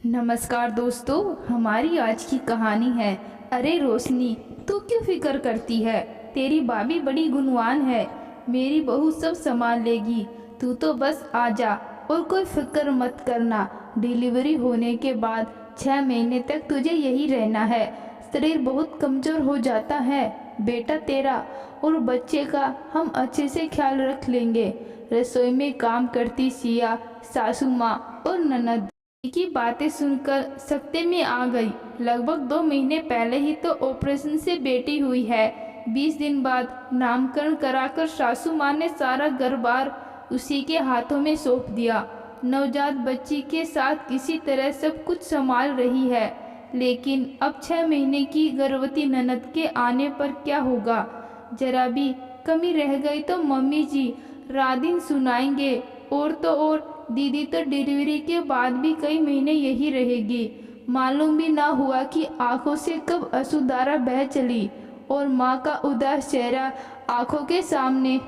नमस्कार दोस्तों, हमारी आज की कहानी है अरे रोशनी, तू क्यों फिक्र करती है। तेरी भाभी बड़ी गुणवान है, मेरी बहू सब संभाल लेगी। तू तो बस आ जा और कोई फिक्र मत करना। डिलीवरी होने के बाद 6 महीने तक तुझे यही रहना है। शरीर बहुत कमज़ोर हो जाता है बेटा, तेरा और बच्चे का हम अच्छे से ख्याल रख लेंगे। रसोई में काम करती सिया, सासू माँ और ननद की बातें सुनकर सकते में आ गई। लगभग 2 महीने पहले ही तो ऑपरेशन से बेटी हुई है। 20 दिन बाद नामकरण कराकर सासू माँ ने सारा घर-बार उसी के हाथों में सौंप दिया। नवजात बच्ची के साथ किसी तरह सब कुछ संभाल रही है, लेकिन अब 6 महीने की गर्भवती ननद के आने पर क्या होगा। जरा भी कमी रह गई तो मम्मी जी रात दिन सुनाएंगे। और तो और दीदी तो डिलीवरी के बाद भी कई महीने यही रहेगी। मालूम भी ना हुआ कि आंखों से कब अश्रुधारा बह चली और माँ का उदास चेहरा आंखों के सामने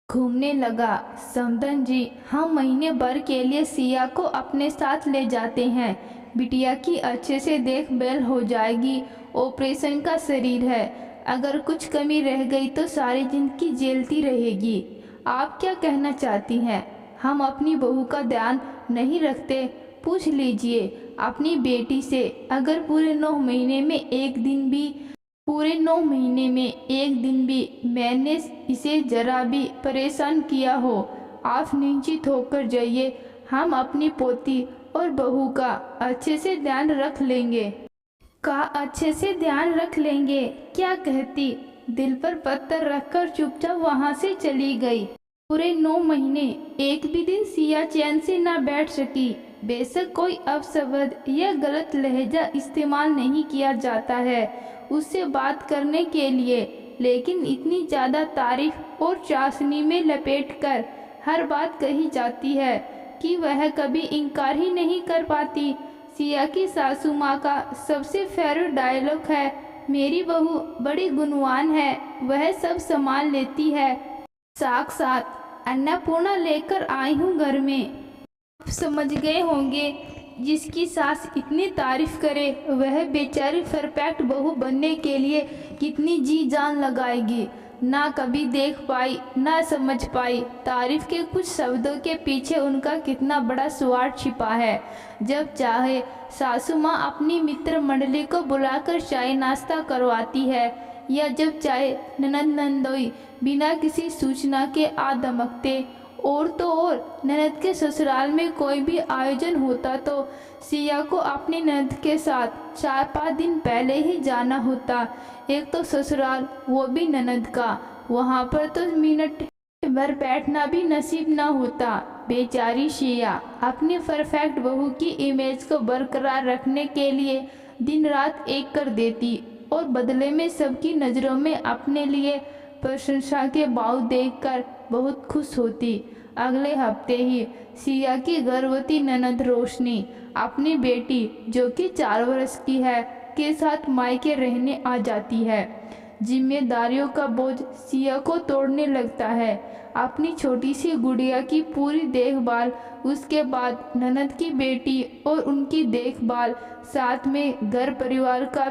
घूमने लगा। समदन जी, हम महीने भर के लिए सिया को अपने साथ ले जाते हैं। बिटिया की अच्छे से देखभाल हो जाएगी। ऑपरेशन का शरीर है, अगर कुछ कमी रह गई तो सारी जिंदगी झेलती रहेगी। आप क्या कहना चाहती हैं? हम अपनी बहू का ध्यान नहीं रखते? पूछ लीजिए अपनी बेटी से। अगर पूरे 9 महीने में एक दिन भी मैंने इसे जरा भी परेशान किया हो, आप निश्चिंत होकर जाइए, हम अपनी पोती और बहू का अच्छे से ध्यान रख लेंगे। अच्छे से ध्यान रख लेंगे क्या कहती? दिल पर पत्थर रखकर चुपचाप वहां से चली गई। पूरे 9 महीने एक भी दिन सिया चैन से न बैठ सकी। बेशक कोई अपशब्द या गलत लहजा इस्तेमाल नहीं किया जाता है उससे बात करने के लिए, लेकिन इतनी ज़्यादा तारीफ और चाशनी में लपेटकर हर बात कही जाती है कि वह कभी इनकार ही नहीं कर पाती। सिया की सासू माँ का सबसे फेवरेट डायलॉग है, मेरी बहू बड़ी गुणवान है, वह सब संभाल लेती है। साक्षात अन्नपूर्णा लेकर आई हूँ घर में। आप समझ गए होंगे, जिसकी सास इतनी तारीफ करे वह बेचारी परफेक्ट बहू बनने के लिए कितनी जी जान लगाएगी। ना कभी देख पाई ना समझ पाई, तारीफ के कुछ शब्दों के पीछे उनका कितना बड़ा स्वार्थ छिपा है। जब चाहे सासू माँ अपनी मित्र मंडली को बुलाकर चाय नाश्ता करवाती है, या जब चाहे ननद नंदोई बिना किसी सूचना के आ धमकते। और तो और ननद के ससुराल में कोई भी आयोजन होता तो सिया को अपनी ननद के साथ 4-5 दिन पहले ही जाना होता। एक तो ससुराल, वो भी ननद का, वहाँ पर तो मिनट भर बैठना भी नसीब ना होता। बेचारी सिया अपनी परफेक्ट बहू की इमेज को बरकरार रखने के लिए दिन रात एक कर देती और बदले में सबकी नज़रों में अपने लिए प्रशंसा के भाव देखकर बहुत खुश होती। अगले हफ्ते ही सिया की गर्भवती ननद रोशनी अपनी बेटी, जो कि 4 वर्ष की है, के साथ मायके रहने आ जाती है। जिम्मेदारियों का बोझ सिया को तोड़ने लगता है। अपनी छोटी सी गुड़िया की पूरी देखभाल, उसके बाद ननद की बेटी और उनकी देखभाल, साथ में घर परिवार का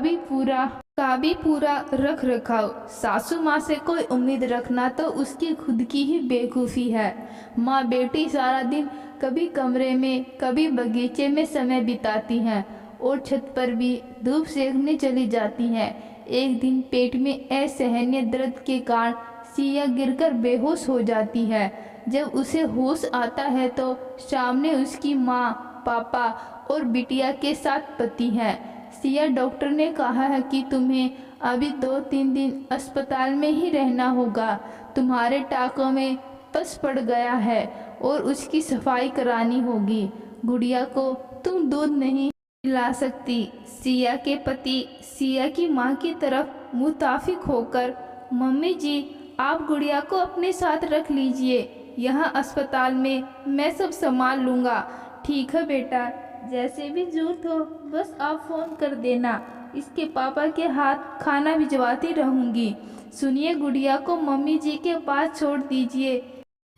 भी पूरा रख रखाव। सासू माँ से कोई उम्मीद रखना तो उसकी खुद की ही बेवकूफ़ी है। माँ बेटी सारा दिन कभी कमरे में कभी बगीचे में समय बिताती हैं और छत पर भी धूप सेकने चली जाती हैं। एक दिन पेट में असहनीय दर्द के कारण सिया गिरकर बेहोश हो जाती है। जब उसे होश आता है तो सामने उसकी माँ, पापा और बिटिया के साथ पति हैं। सिया, डॉक्टर ने कहा है कि तुम्हें अभी 2-3 दिन अस्पताल में ही रहना होगा। तुम्हारे टाँकों में पस पड़ गया है और उसकी सफाई करानी होगी। गुड़िया को तुम दूध नहीं पिला सकती। सिया के पति सिया की माँ की तरफ मुताफिक होकर, मम्मी जी आप गुड़िया को अपने साथ रख लीजिए, यहाँ अस्पताल में मैं सब संभाल लूँगा। ठीक है बेटा, जैसे भी जरूरत हो बस आप फ़ोन कर देना, इसके पापा के हाथ खाना भिजवाती रहूँगी। सुनिए, गुड़िया को मम्मी जी के पास छोड़ दीजिए,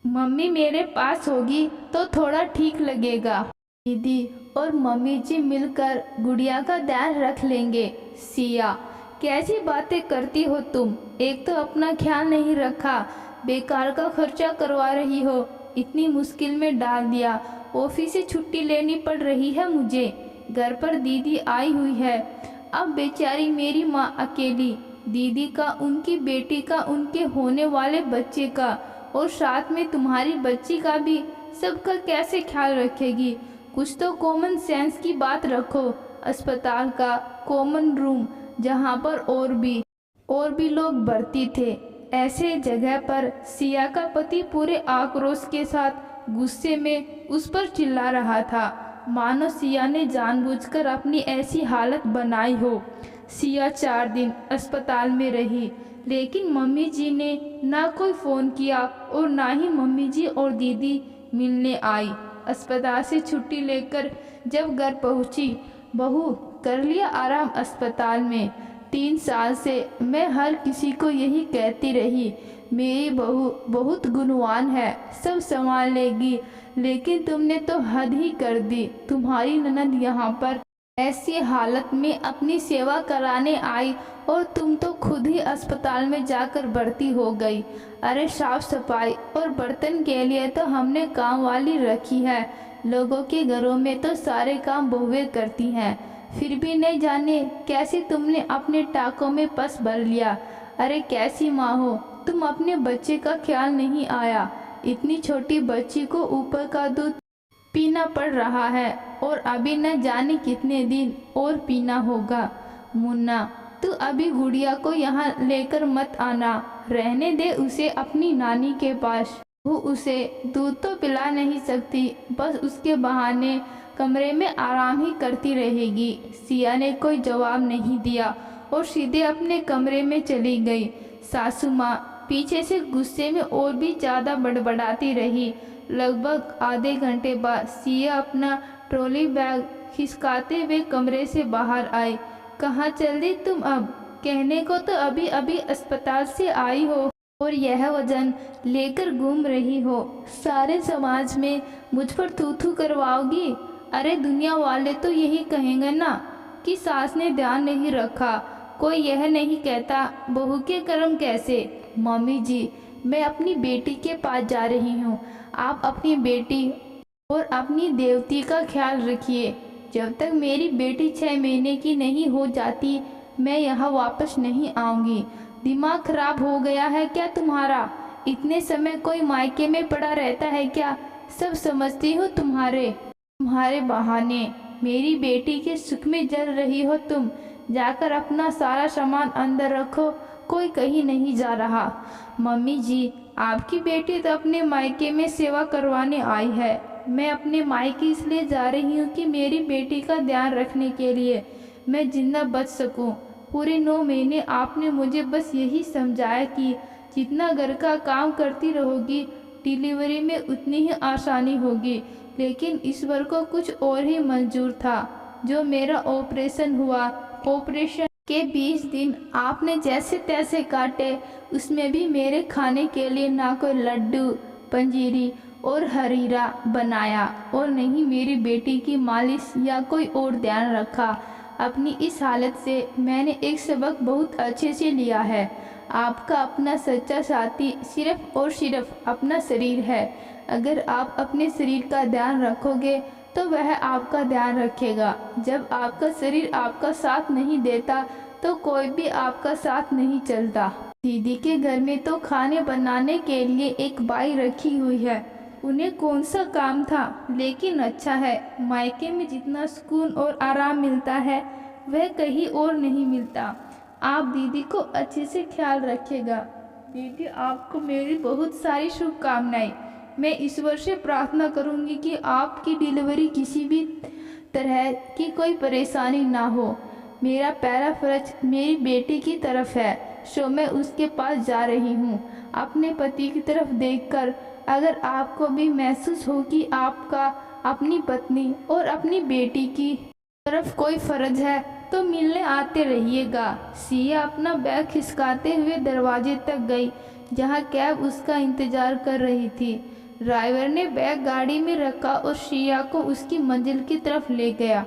मम्मी मेरे पास होगी तो थोड़ा ठीक लगेगा। दीदी और मम्मी जी मिलकर गुड़िया का ध्यान रख लेंगे। सिया, कैसी बातें करती हो तुम? एक तो अपना ख्याल नहीं रखा, बेकार का खर्चा करवा रही हो, इतनी मुश्किल में डाल दिया। ऑफिस से छुट्टी लेनी पड़ रही है मुझे, घर पर दीदी आई हुई है। अब बेचारी मेरी माँ अकेली, दीदी का, उनकी बेटी का, उनके होने वाले बच्चे का और साथ में तुम्हारी बच्ची का भी, सबका कैसे ख्याल रखेगी? कुछ तो कॉमन सेंस की बात रखो। अस्पताल का कॉमन रूम जहाँ पर और भी लोग भर्ती थे, ऐसे जगह पर सिया का पति पूरे आक्रोश के साथ गुस्से में उस पर चिल्ला रहा था, मानो सिया ने जानबूझकर अपनी ऐसी हालत बनाई हो। सिया 4 दिन अस्पताल में रही, लेकिन मम्मी जी ने ना कोई फ़ोन किया और ना ही मम्मी जी और दीदी मिलने आई। अस्पताल से छुट्टी लेकर जब घर पहुंची, बहू कर लिया आराम अस्पताल में। 3 साल से मैं हर किसी को यही कहती रही, मेरी बहू बहुत गुणवान है, सब संभाल लेगी, लेकिन तुमने तो हद ही कर दी। तुम्हारी ननद यहाँ पर ऐसी हालत में अपनी सेवा कराने आई और तुम तो खुद ही अस्पताल में जाकर भर्ती हो गई। अरे साफ सफाई और बर्तन के लिए तो हमने काम वाली रखी है, लोगों के घरों में तो सारे काम बहुएं करती हैं, फिर भी नहीं जाने कैसे तुमने अपने टाकों में पस भर लिया। अरे कैसी माँ हो तुम, अपने बच्चे का ख्याल नहीं आया। इतनी छोटी बच्ची को ऊपर का दूध पीना पड़ रहा है और अभी न जाने कितने दिन और पीना होगा। मुन्ना, तू अभी गुड़िया को यहाँ लेकर मत आना, रहने दे उसे अपनी नानी के पास। वो उसे दूध तो पिला नहीं सकती, बस उसके बहाने कमरे में आराम ही करती रहेगी। सिया ने कोई जवाब नहीं दिया और सीधे अपने कमरे में चली गई। सासू माँ पीछे से गुस्से में और भी ज़्यादा बड़बड़ाती रही। लगभग आधे घंटे बाद सिया अपना ट्रॉली बैग खिसकाते हुए कमरे से बाहर आई। कहाँ चल दी तुम अब? कहने को तो अभी अभी अस्पताल से आई हो और यह वजन लेकर घूम रही हो। सारे समाज में मुझ पर थू थू करवाओगी। अरे दुनिया वाले तो यही कहेंगे ना कि सास ने ध्यान नहीं रखा, कोई यह नहीं कहता बहू के कर्म कैसे। मम्मी जी, मैं अपनी बेटी के पास जा रही हूँ, आप अपनी बेटी और अपनी देवती का ख्याल रखिए। जब तक मेरी बेटी 6 महीने की नहीं हो जाती मैं यहाँ वापस नहीं आऊँगी। दिमाग खराब हो गया है क्या तुम्हारा? इतने समय कोई मायके में पड़ा रहता है क्या? सब समझती हूँ तुम्हारे बहाने मेरी बेटी के सुख में जल रही हो तुम। जाकर अपना सारा सामान अंदर रखो, कोई कहीं नहीं जा रहा। मम्मी जी, आपकी बेटी तो अपने मायके में सेवा करवाने आई है। मैं अपने मायके इसलिए जा रही हूँ कि मेरी बेटी का ध्यान रखने के लिए मैं जिंदा बच सकूँ। पूरे 9 महीने आपने मुझे बस यही समझाया कि जितना घर का काम करती रहोगी डिलीवरी में उतनी ही आसानी होगी, लेकिन ईश्वर को कुछ और ही मंजूर था। जो मेरा ऑपरेशन हुआ, ऑपरेशन के 20 दिन आपने जैसे तैसे काटे, उसमें भी मेरे खाने के लिए ना कोई लड्डू, पंजीरी और हरीरा बनाया और नहीं मेरी बेटी की मालिश या कोई और ध्यान रखा। अपनी इस हालत से मैंने एक सबक बहुत अच्छे से लिया है। आपका अपना सच्चा साथी सिर्फ और सिर्फ अपना शरीर है। अगर आप अपने शरीर का ध्यान रखोगे तो वह आपका ध्यान रखेगा। जब आपका शरीर आपका साथ नहीं देता तो कोई भी आपका साथ नहीं चलता। दीदी के घर में तो खाने बनाने के लिए एक बाई रखी हुई है, उन्हें कौन सा काम था। लेकिन अच्छा है, मायके में जितना सुकून और आराम मिलता है वह कहीं और नहीं मिलता। आप दीदी को अच्छे से ख्याल रखिएगा। दीदी, आपको मेरी बहुत सारी शुभकामनाएं। मैं ईश्वर से प्रार्थना करूंगी कि आपकी डिलीवरी किसी भी तरह की कोई परेशानी ना हो। मेरा पहला फर्ज मेरी बेटी की तरफ है, सो मैं उसके पास जा रही हूँ। अपने पति की तरफ देखकर अगर आपको भी महसूस हो कि आपका अपनी पत्नी और अपनी बेटी की तरफ कोई फर्ज है तो मिलने आते रहिएगा। सिया अपना बैग खिसकाते हुए दरवाजे तक गई जहाँ कैब उसका इंतजार कर रही थी। ड्राइवर ने बैग गाड़ी में रखा और सिया को उसकी मंजिल की तरफ ले गया।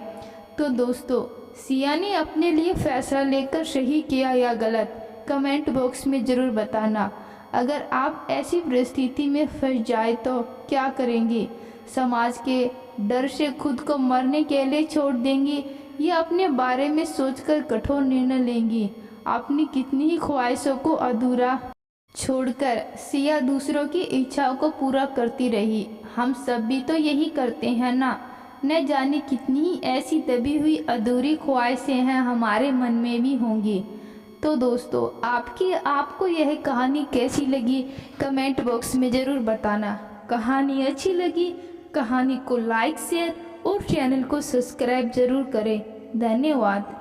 तो दोस्तों, सिया ने अपने लिए फैसला लेकर सही किया या गलत, कमेंट बॉक्स में ज़रूर बताना। अगर आप ऐसी परिस्थिति में फंस जाए तो क्या करेंगी? समाज के डर से खुद को मरने के लिए छोड़ देंगी या अपने बारे में सोचकर कठोर निर्णय लेंगी? अपनी कितनी ही ख्वाहिशों को अधूरा छोड़कर सिया दूसरों की इच्छाओं को पूरा करती रही। हम सब भी तो यही करते हैं ना। न जाने कितनी ही ऐसी दबी हुई अधूरी ख्वाहिशें हैं हमारे मन में भी होंगी। तो दोस्तों, आपको यह कहानी कैसी लगी कमेंट बॉक्स में ज़रूर बताना। कहानी अच्छी लगी, कहानी को लाइक शेयर और चैनल को सब्सक्राइब ज़रूर करें। धन्यवाद।